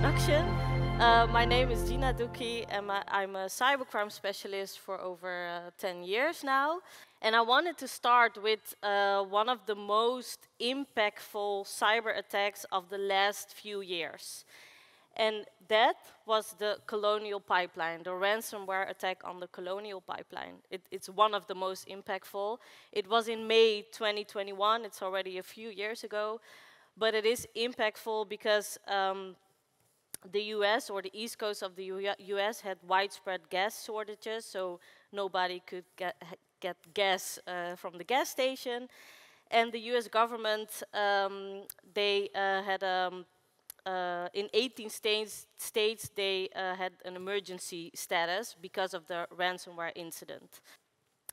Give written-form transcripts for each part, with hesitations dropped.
introduction. My name is Gina Doekhie, and I'm a cybercrime specialist for over 10 years now. And I wanted to start with one of the most impactful cyber attacks of the last few years. And that was the Colonial Pipeline, the ransomware attack on the Colonial Pipeline. It's one of the most impactful. It was in May 2021, it's already a few years ago, but it is impactful because the US, or the east coast of the US, had widespread gas shortages, so nobody could get gas from the gas station. And the US government, they had in 18 states, they had an emergency status because of the ransomware incident.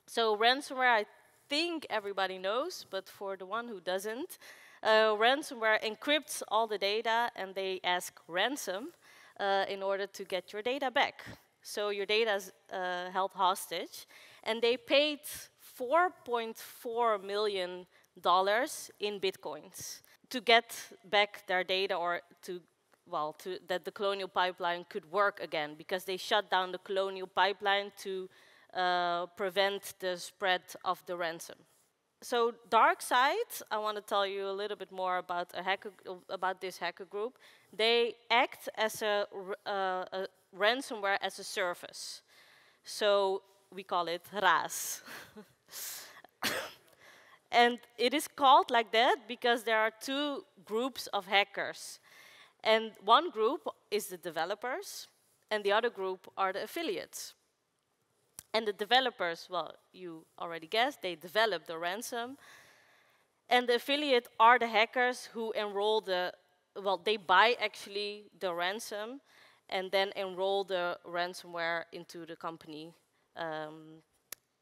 So ransomware, I think everybody knows, but for the one who doesn't, ransomware encrypts all the data and they ask ransom in order to get your data back. So your data is held hostage, and they paid $4.4 million in bitcoins to get back their data, or that the Colonial Pipeline could work again, because they shut down the Colonial Pipeline to prevent the spread of the ransom. So dark side, I want to tell you a little bit more about this hacker group. They act as a ransomware as a service. So we call it RAS. And it is called like that because there are two groups of hackers. And one group is the developers, and the other group are the affiliates. And the developers, well, you already guessed, they develop the ransom. And the affiliate are the hackers who enroll they buy actually the ransom and then enroll the ransomware into the company.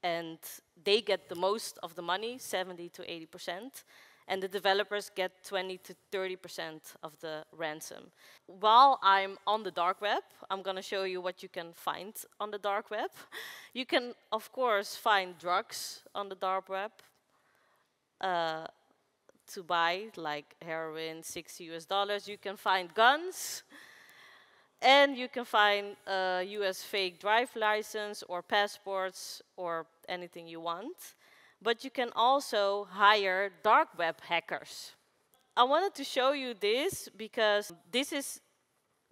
And they get the most of the money, 70 to 80%. And the developers get 20 to 30% of the ransom. While I'm on the dark web, I'm going to show you what you can find on the dark web. You can, of course, find drugs on the dark web to buy, like heroin, $60 US. You can find guns, and you can find US fake drive license or passports or anything you want. But you can also hire dark web hackers. I wanted to show you this because this is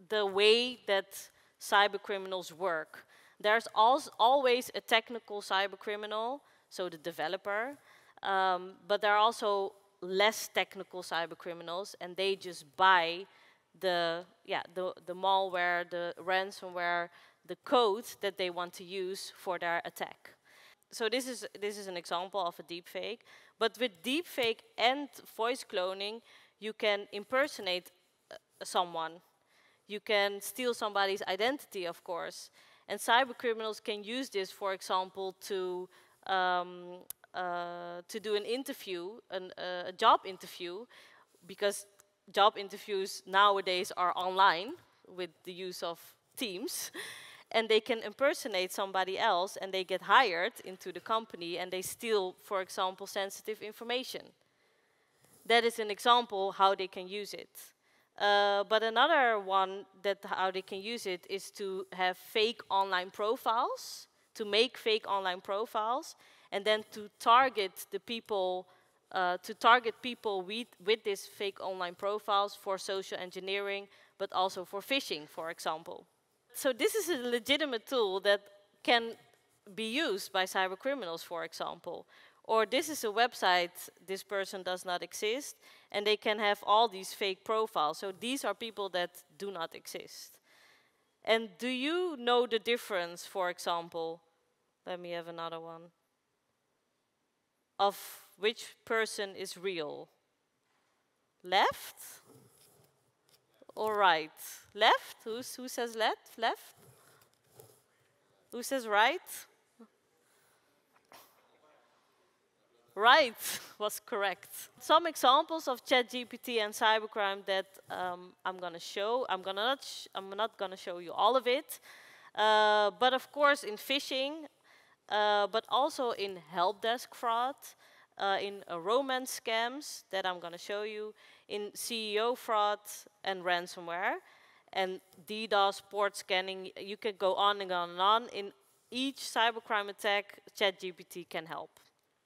the way that cyber criminals work. There's always a technical cyber criminal, so the developer, but there are also less technical cyber criminals, and they just buy the malware, the ransomware, the code that they want to use for their attack. So this is an example of a deepfake. But with deepfake and voice cloning, you can impersonate someone. You can steal somebody's identity, of course. And cyber criminals can use this, for example, to do an interview, a job interview, because job interviews nowadays are online with the use of Teams. And they can impersonate somebody else, and they get hired into the company, and they steal, for example, sensitive information. That is an example how they can use it. But another one how they can use it is to have fake online profiles, to make fake online profiles, and then to target the people, with these fake online profiles for social engineering, but also for phishing, for example. So this is a legitimate tool that can be used by cyber criminals, for example. Or this is a website, this person does not exist, and they can have all these fake profiles. So these are people that do not exist. And do you know the difference, for example, let me have another one, of which person is real? Left? Or right? Left? Who says left? Left? Who says right? Right was correct. Some examples of ChatGPT and cybercrime that I'm going to show. I'm not going to show you all of it, but of course in phishing, but also in help desk fraud, in romance scams that I'm going to show you, in CEO fraud and ransomware. and DDoS, port scanning, you can go on and on and on. In each cybercrime attack, ChatGPT can help.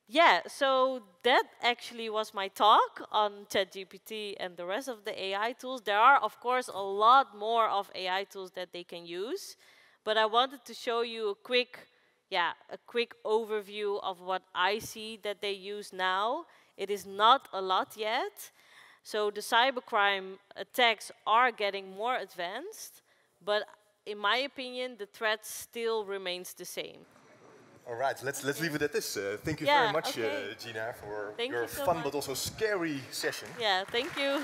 Yeah, so that actually was my talk on ChatGPT and the rest of the AI tools. There are, of course, a lot more of AI tools that they can use, but I wanted to show you a quick overview of what I see that they use now. It is not a lot yet. So the cybercrime attacks are getting more advanced, but in my opinion, the threat still remains the same. All right, let's leave it at this. Thank you very much, Gina, for Thank your you so fun much. but also scary session. Yeah, thank you.